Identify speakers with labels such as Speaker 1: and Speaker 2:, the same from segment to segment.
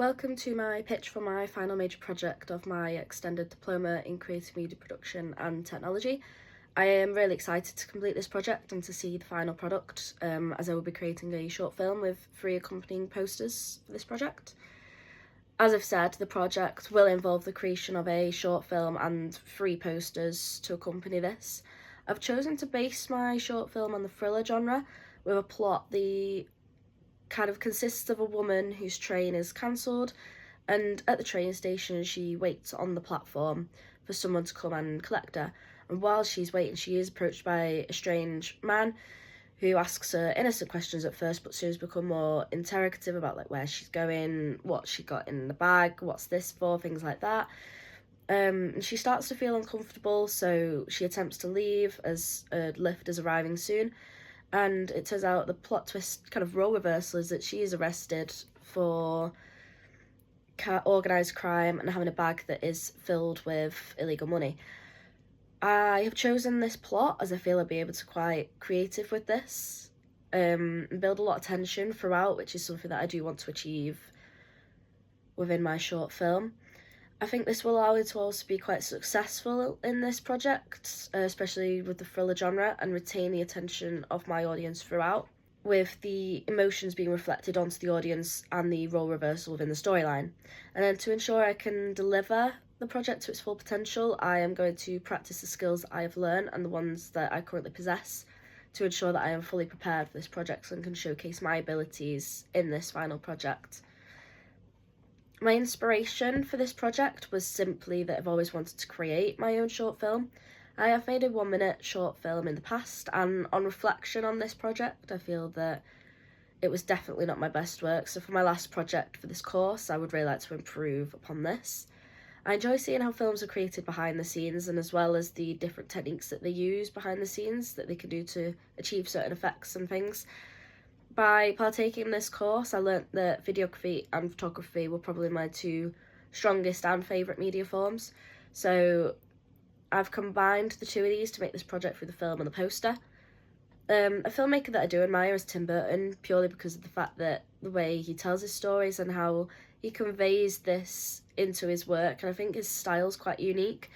Speaker 1: Welcome to my pitch for my final major project of my extended diploma in creative media production and technology. I am really excited to complete this project and to see the final product, as I will be creating a short film with 3 accompanying posters for this project. As I've said, the project will involve the creation of a short film and 3 posters to accompany this. I've chosen to base my short film on the thriller genre, with a plot that kind of consists of a woman whose train is cancelled, and at the train station she waits on the platform for someone to come and collect her. And while she's waiting, she is approached by a strange man who asks her innocent questions at first, but soon has become more interrogative about like where she's going, what she got in the bag, what's this for, things like that. And she starts to feel uncomfortable, so she attempts to leave as a lift is arriving soon. And it turns out the plot twist, kind of role reversal, is that she is arrested for organised crime and having a bag that is filled with illegal money. I have chosen this plot as I feel I'll be able to quite creative with this, and build a lot of tension throughout, which is something that I do want to achieve within my short film. I think this will allow me to also be quite successful in this project, especially with the thriller genre, and retain the attention of my audience throughout, with the emotions being reflected onto the audience and the role reversal within the storyline. And then to ensure I can deliver the project to its full potential, I am going to practice the skills that I have learned and the ones that I currently possess to ensure that I am fully prepared for this project and can showcase my abilities in this final project. My inspiration for this project was simply that I've always wanted to create my own short film. I have made a 1-minute short film in the past, and on reflection on this project, I feel that it was definitely not my best work. So for my last project for this course, I would really like to improve upon this. I enjoy seeing how films are created behind the scenes, and as well as the different techniques that they use behind the scenes that they can do to achieve certain effects and things. By partaking in this course, I learnt that videography and photography were probably my 2 strongest and favourite media forms. So I've combined the 2 of these to make this project through the film and the poster. A filmmaker that I do admire is Tim Burton, purely because of the fact that the way he tells his stories and how he conveys this into his work, and I think his style's quite unique,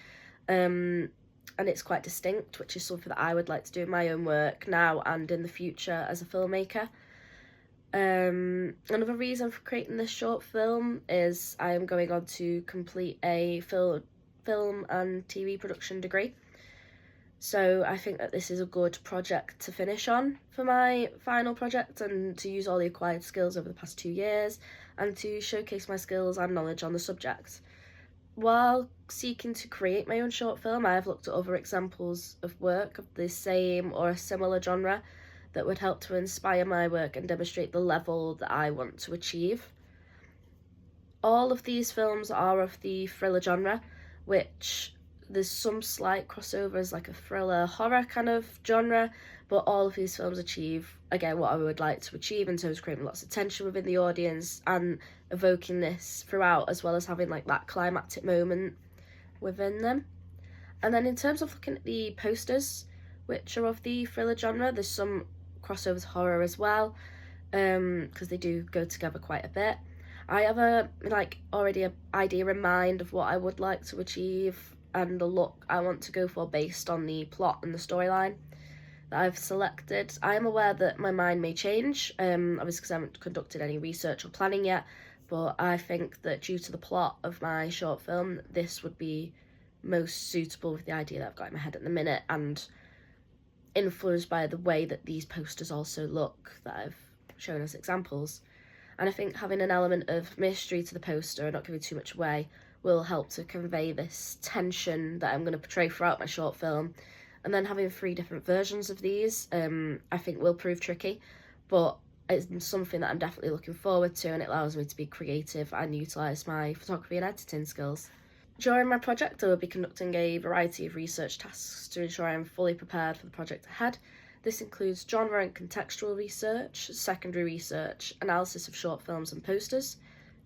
Speaker 1: and it's quite distinct, which is something that I would like to do in my own work now and in the future as a filmmaker. Another reason for creating this short film is I am going on to complete a film and TV production degree. So I think that this is a good project to finish on for my final project, and to use all the acquired skills over the past 2 years and to showcase my skills and knowledge on the subject. While seeking to create my own short film, I have looked at other examples of work of the same or a similar genre that would help to inspire my work and demonstrate the level that I want to achieve. All of these films are of the thriller genre, which there's some slight crossovers, like a thriller horror kind of genre, but all of these films achieve, again, what I would like to achieve in terms of creating lots of tension within the audience and evoking this throughout, as well as having like that climactic moment within them. And then in terms of looking at the posters, which are of the thriller genre, there's some crossovers horror as well, because they do go together quite a bit. I have already an idea in mind of what I would like to achieve and the look I want to go for based on the plot and the storyline that I've selected. I am aware that my mind may change, obviously because I haven't conducted any research or planning yet, but I think that due to the plot of my short film, this would be most suitable with the idea that I've got in my head at the minute, and influenced by the way that these posters also look that I've shown as examples. And I think having an element of mystery to the poster and not giving too much away will help to convey this tension that I'm going to portray throughout my short film. And then having 3 different versions of these, I think will prove tricky, but it's something that I'm definitely looking forward to, and it allows me to be creative and utilise my photography and editing skills. During my project, I will be conducting a variety of research tasks to ensure I am fully prepared for the project ahead. This includes genre and contextual research, secondary research, analysis of short films and posters,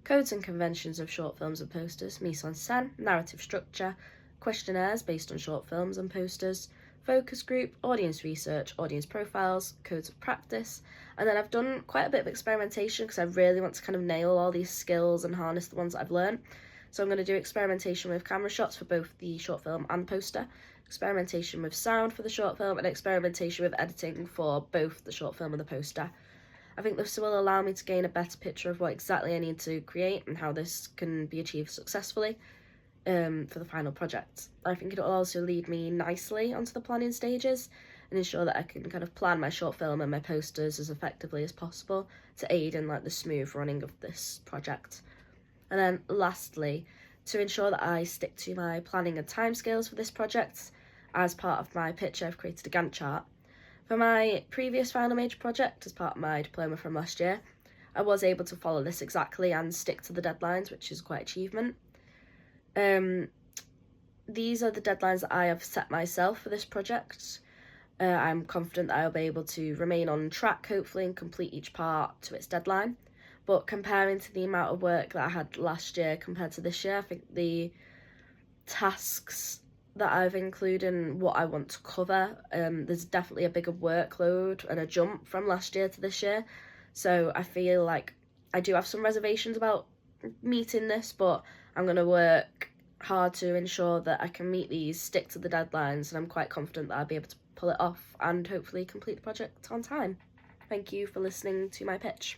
Speaker 1: codes and conventions of short films and posters, mise en scène, narrative structure, questionnaires based on short films and posters, focus group, audience research, audience profiles, codes of practice, and then I've done quite a bit of experimentation because I really want to kind of nail all these skills and harness the ones that I've learned. So I'm going to do experimentation with camera shots for both the short film and the poster, experimentation with sound for the short film, and experimentation with editing for both the short film and the poster. I think this will allow me to gain a better picture of what exactly I need to create and how this can be achieved successfully for the final project. I think it will also lead me nicely onto the planning stages and ensure that I can kind of plan my short film and my posters as effectively as possible to aid in like the smooth running of this project. And then lastly, to ensure that I stick to my planning and timescales for this project, as part of my pitch I've created a Gantt chart. For my previous final major project, as part of my diploma from last year, I was able to follow this exactly and stick to the deadlines, which is quite an achievement. These are the deadlines that I have set myself for this project. I'm confident that I'll be able to remain on track, hopefully, and complete each part to its deadline. But comparing to the amount of work that I had last year compared to this year, I think the tasks that I've included and what I want to cover, there's definitely a bigger workload and a jump from last year to this year. So I feel like I do have some reservations about meeting this, but I'm going to work hard to ensure that I can meet these, stick to the deadlines, and I'm quite confident that I'll be able to pull it off and hopefully complete the project on time. Thank you for listening to my pitch.